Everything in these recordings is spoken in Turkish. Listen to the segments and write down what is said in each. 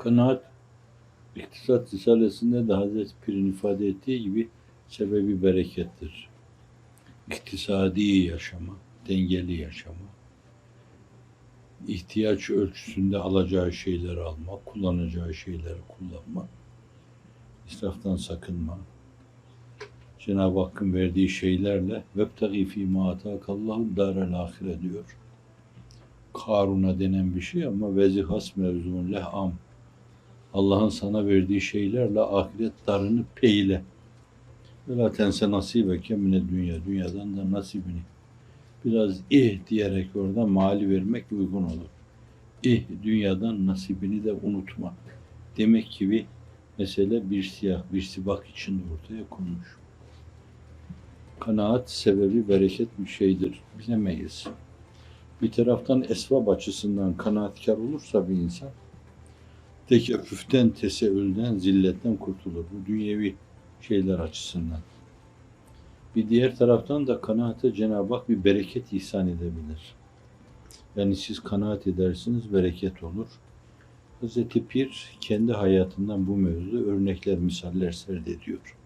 Kanaat, İktisat Risalesi'nde de Hazreti Pir'in ifade ettiği gibi sebebi berekettir. İktisadi yaşama, dengeli yaşama, ihtiyaç ölçüsünde alacağı şeyleri alma, kullanacağı şeyleri kullanma, israftan sakınma, Cenab-ı Hakk'ın verdiği şeylerle وَبْتَغِي ف۪ي مَا اَتَاكَ اللّٰهُ دَارَ الْآخِرَ diyor. Karun'a denen bir şey ama vezihas mevzuun leh'am. Allah'ın sana verdiği şeylerle ahiret darını peyle. Ve la tense nasibeke mine dünya. Dünyadan da nasibini. Biraz diyerek orada mali vermek uygun olur. Dünyadan nasibini de unutma. Demek gibi mesele bir siyah, bir sibak içinde ortaya konmuş. Kanaat sebebi bereket bir şeydir. Bilemeyiz. Bir taraftan esbab açısından kanaatkar olursa bir insan tekeffüften, teseülden, zilletten kurtulur. Bu dünyevi şeyler açısından. Bir diğer taraftan da kanaate Cenab-ı Hak bir bereket ihsan edebilir. Yani siz kanaat edersiniz, bereket olur. Hazreti Pir kendi hayatından bu mevzuda örnekler, misaller serdediyor.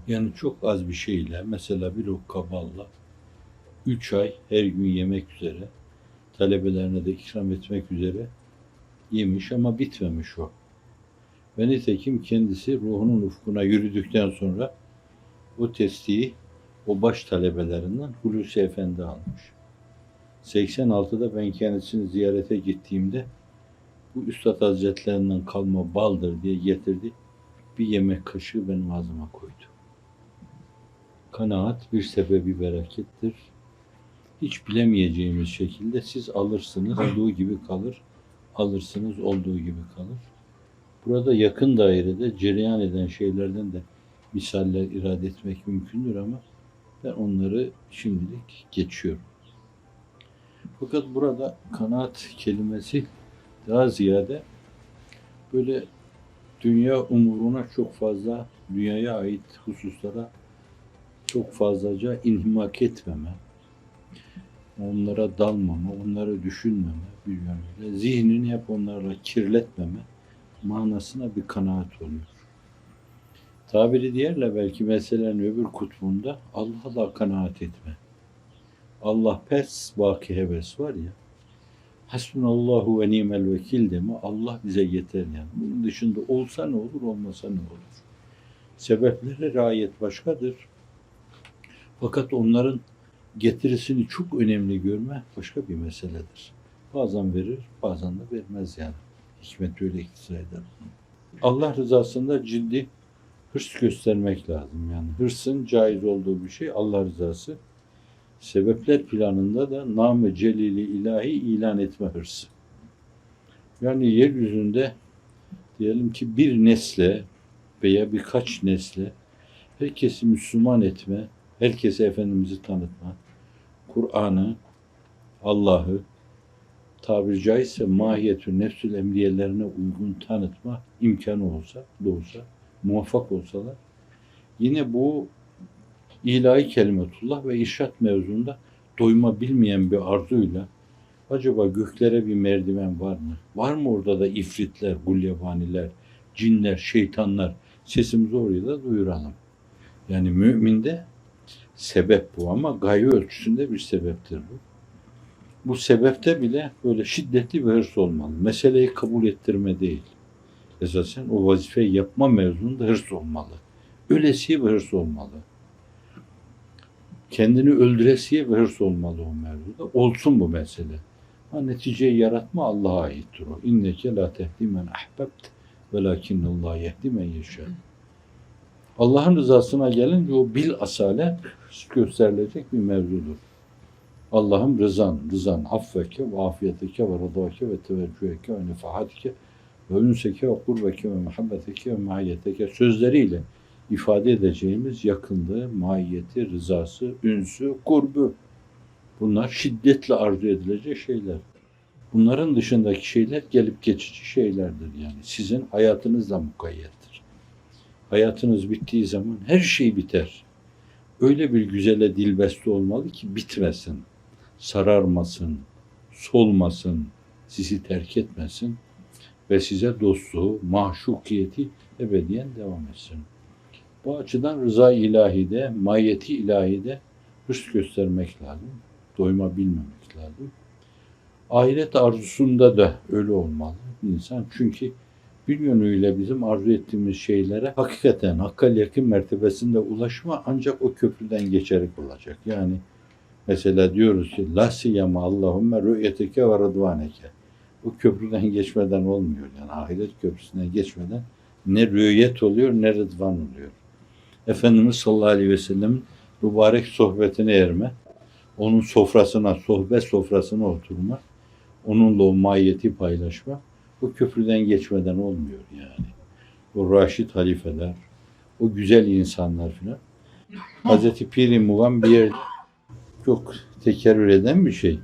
Yani çok az bir şeyle, mesela bir okka balla 3 ay her gün yemek üzere, talebelerine de ikram etmek üzere yemiş ama bitmemiş o. Ve nitekim kendisi ruhunun ufkuna yürüdükten sonra o testiyi o baş talebelerinden Hulusi Efendi almış. 86'da ben kendisini ziyarete gittiğimde bu Üstad Hazretlerinden kalma baldır diye getirdi. Bir yemek kaşığı benim ağzıma koydu. Kanaat bir sebebi berekettir. Hiç bilemeyeceğimiz şekilde siz alırsınız, olduğu gibi kalır. Alırsınız, olduğu gibi kalır. Burada yakın dairede cereyan eden şeylerden de misaller irade etmek mümkündür ama ben onları şimdilik geçiyorum. Fakat burada kanaat kelimesi daha ziyade böyle dünya umuruna çok fazla, dünyaya ait hususlara çok fazlaca inhimak etmeme, onlara dalmama, onları düşünmeme, bir yönüyle zihnini hep onlarla kirletmeme manasına bir kanaat oluyor. Tabiri diğerle belki meselenin öbür kutbunda Allah'a kanaat etme. Allah pes, baki heves var ya, hasbunallahu ve nimel vekil deme, Allah bize yeter yani. Bunun dışında olsa ne olur, olmasa ne olur. Sebeplere riayet başkadır. Fakat onların getirisini çok önemli görme başka bir meseledir. Bazen verir, bazen de vermez yani. Hikmet öyle iktiza eder. Allah rızasında ciddi hırs göstermek lazım yani. Hırsın caiz olduğu bir şey Allah rızası. Sebepler planında da nam-ı celili ilahi ilan etme hırsı. Yani yeryüzünde diyelim ki bir nesle veya birkaç nesle herkesi Müslüman etme, herkese Efendimiz'i tanıtma, Kur'an'ı, Allah'ı, tabiri caizse mahiyetü nefsül emriyelerine uygun tanıtma imkanı olsa, doğsa, muvaffak olsalar, yine bu ilahi kelimetullah ve irşat mevzunda doyma bilmeyen bir arzuyla acaba göklere bir merdiven var mı? Var mı orada da ifritler, gulyabaniler, cinler, şeytanlar? Sesimizi oraya da duyuralım. Yani müminde sebep bu ama gaye ölçüsünde bir sebeptir bu. Bu sebepte bile böyle şiddetli bir hırs olmalı. Meseleyi kabul ettirme değil. Esasen o vazifeyi yapma mevzunda hırs olmalı. Ölesiye bir hırs olmalı. Kendini öldüresiye bir hırs olmalı o mevzuda. Olsun bu mesele. Ha, neticeyi yaratma Allah'a aittir o. İnneke la tehdi men ahbebt velakinnallah yehdi men yeşâ. Allah'ın rızasına gelince o bil asale gösterilecek bir mevzudur. Allah'ım rızan affeke ve afiyeteke ve rıdake ve teveccüheke ve nefahatike ve ünseke ve kurbeke ve muhabbeteke ve mahiyeteke sözleriyle ifade edeceğimiz yakınlığı, mahiyeti, rızası, ünsü, kurbu. Bunlar şiddetle arzu edilecek şeyler. Bunların dışındaki şeyler gelip geçici şeylerdir yani. Sizin hayatınızla mukayyettir. Hayatınız bittiği zaman her şey biter. Öyle bir güzele dilbeste olmalı ki bitmesin, sararmasın, solmasın, sizi terk etmesin. ve size dostluğu, mahşukiyeti ebediyen devam etsin. Bu açıdan rıza ilahide, mahiyeti ilahide hırs göstermek lazım. Doyma bilmemek lazım. Ahiret arzusunda da öyle olmalı insan. Çünkü bir yönüyle bizim arzu ettiğimiz şeylere hakikaten hakkal yakın mertebesinde ulaşma ancak o köprüden geçerek olacak. Yani mesela diyoruz ki la siyama Allahümme rü'yetike ve rıdvaneke. O köprüden geçmeden olmuyor. Yani ahiret köprüsünden geçmeden ne rü'yet oluyor ne rıdvan oluyor. Efendimiz sallallahu aleyhi ve sellem'in mübarek sohbetine erme, onun sofrasına, sohbet sofrasına oturma, onunla o mahiyeti paylaşma, o köprüden geçmeden olmuyor yani. O raşid halifeler, o güzel insanlar filan. Hazreti Pir-i Muğam bir yerde çok tekerrür eden bir şey.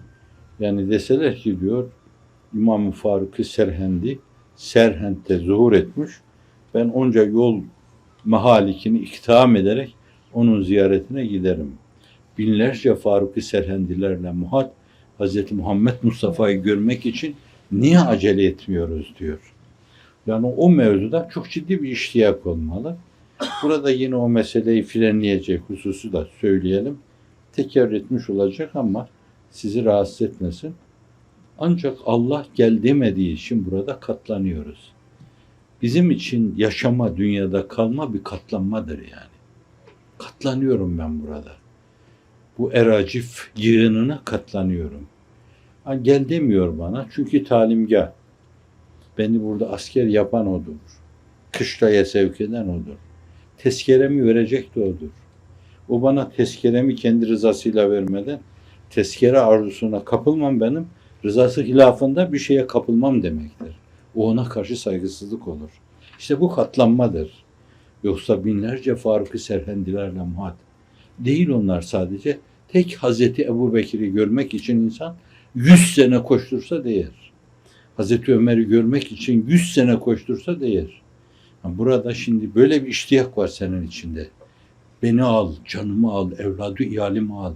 Yani deseler ki diyor, İmam-ı Faruk-ı Serhendi, Serhend'de zuhur etmiş, ben onca yol mahalikini iktiham ederek onun ziyaretine giderim. Binlerce Faruk-ı Serhendilerle muhat Hz. Muhammed Mustafa'yı görmek için niye acele etmiyoruz diyor. Yani o mevzuda çok ciddi bir iştiyak olmalı. Burada yine o meseleyi frenleyecek hususu da söyleyelim. Tekerrür etmiş olacak ama sizi rahatsız etmesin. Ancak Allah gel demediği için burada katlanıyoruz. Bizim için yaşama, dünyada kalma bir katlanmadır yani. Katlanıyorum ben burada. Bu eracif yığınına katlanıyorum. Ha, gel demiyor bana çünkü talimgah. Beni burada asker yapan odur. Kışlaya sevk eden odur. Tezkeremi verecek de odur. O bana tezkeremi kendi rızasıyla vermeden tezkere arzusuna kapılmam benim. Rızası hilafında bir şeye kapılmam demektir. O ona karşı saygısızlık olur. İşte bu katlanmadır. Yoksa binlerce Faruk-ı Serhendilerle muhat. Değil onlar sadece. Tek Hazreti Ebubekir'i görmek için insan 100 sene koştursa değer. Hazreti Ömer'i görmek için 100 sene koştursa değer. Burada şimdi böyle bir iştiyak var senin içinde. Beni al, canımı al, evladı iyalimi al.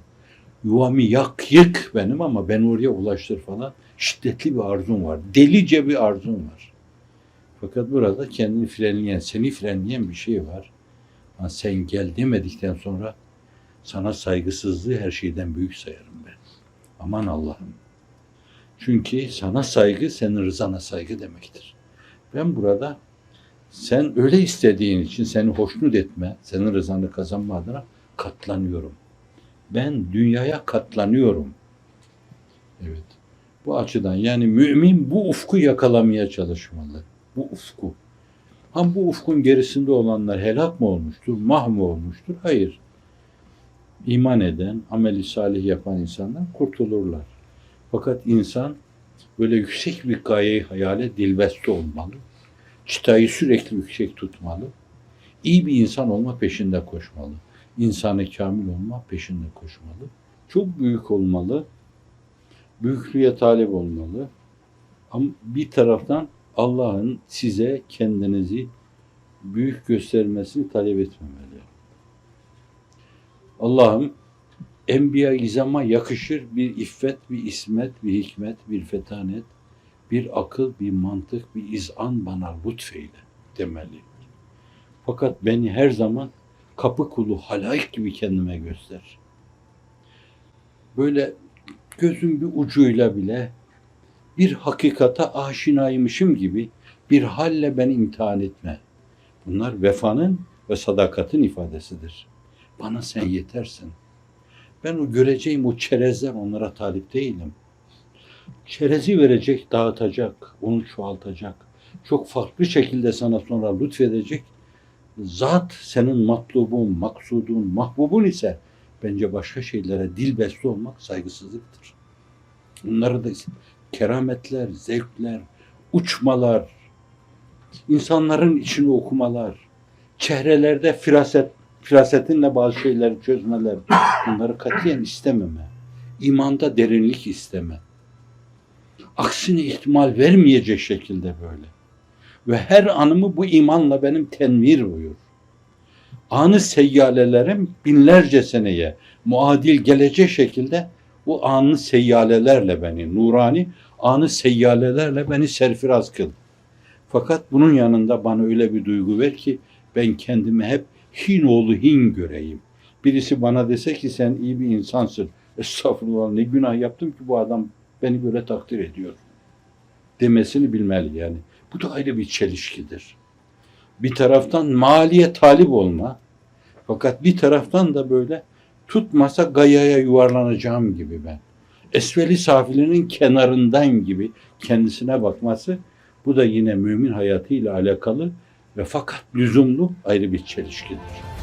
Yuvamı yak, yık benim ama beni oraya ulaştır falan. Şiddetli bir arzun var. Delice bir arzun var. Fakat burada kendini frenleyen, seni frenleyen bir şey var. Yani sen gel demedikten sonra sana saygısızlığı her şeyden büyük sayarım ben. Aman Allah'ım. Çünkü sana saygı, senin rızana saygı demektir. Ben burada sen öyle istediğin için seni hoşnut etme, senin rızanı kazanma adına katlanıyorum. Ben dünyaya katlanıyorum. Evet. Bu açıdan yani mümin bu ufku yakalamaya çalışmalı. Bu ufku. Ha bu ufkun gerisinde olanlar helak mı olmuştur, mah mı olmuştur? Hayır. İman eden, ameli salih yapan insanlar kurtulurlar. Fakat insan böyle yüksek bir gayeyi hayale dilbeste olmalı. Çıtayı sürekli yüksek tutmalı. İyi bir insan olma peşinde koşmalı. İnsanı kamil olma peşinde koşmalı. Çok büyük olmalı. Büyüklüğe talep olmalı. Ama bir taraftan Allah'ın size kendinizi büyük göstermesini talep etmemeli. Allah'ım Enbiya-i İzam'a yakışır bir iffet, bir ismet, bir hikmet, bir fetanet, bir akıl, bir mantık, bir izan bana lütfeyle demeli. Fakat beni her zaman kapı kulu halayık gibi kendime göster. Böyle gözün bir ucuyla bile bir hakikata aşinaymışım gibi bir halle beni imtihan etme. Bunlar vefanın ve sadakatin ifadesidir. Bana sen yetersin. Ben o göreceğim o çerezler onlara talip değilim. Çerezi verecek, dağıtacak, onu çoğaltacak. Çok farklı şekilde sana sonra lütfedecek. Zat senin matlubun, maksudun, mahbubun ise bence başka şeylere dilbeste olmak saygısızlıktır. Bunları da kerametler, zevkler, uçmalar, insanların içini okumalar, çehrelerde firasetinle bazı şeyleri çözmeler, bunları katiyen istememe. İmanda derinlik isteme. Aksine ihtimal vermeyecek şekilde böyle. Ve her anımı bu imanla benim tenvir buyur. Anı seyyalelerim binlerce seneye muadil gelecek şekilde o anı seyyalelerle beni, nurani anı seyyalelerle beni serfiraz kıl. Fakat bunun yanında bana öyle bir duygu ver ki ben kendimi hep hin oğlu hin göreyim. Birisi bana dese ki sen iyi bir insansın. Estağfurullah, ne günah yaptım ki bu adam beni böyle takdir ediyor demesini bilmeli yani. Bu da ayrı bir çelişkidir. Bir taraftan maliye talip olma, fakat bir taraftan da böyle tutmasa gayaya yuvarlanacağım gibi ben. Esveli safilinin kenarından gibi kendisine bakması, bu da yine mümin hayatıyla alakalı ve fakat lüzumlu ayrı bir çelişkidir.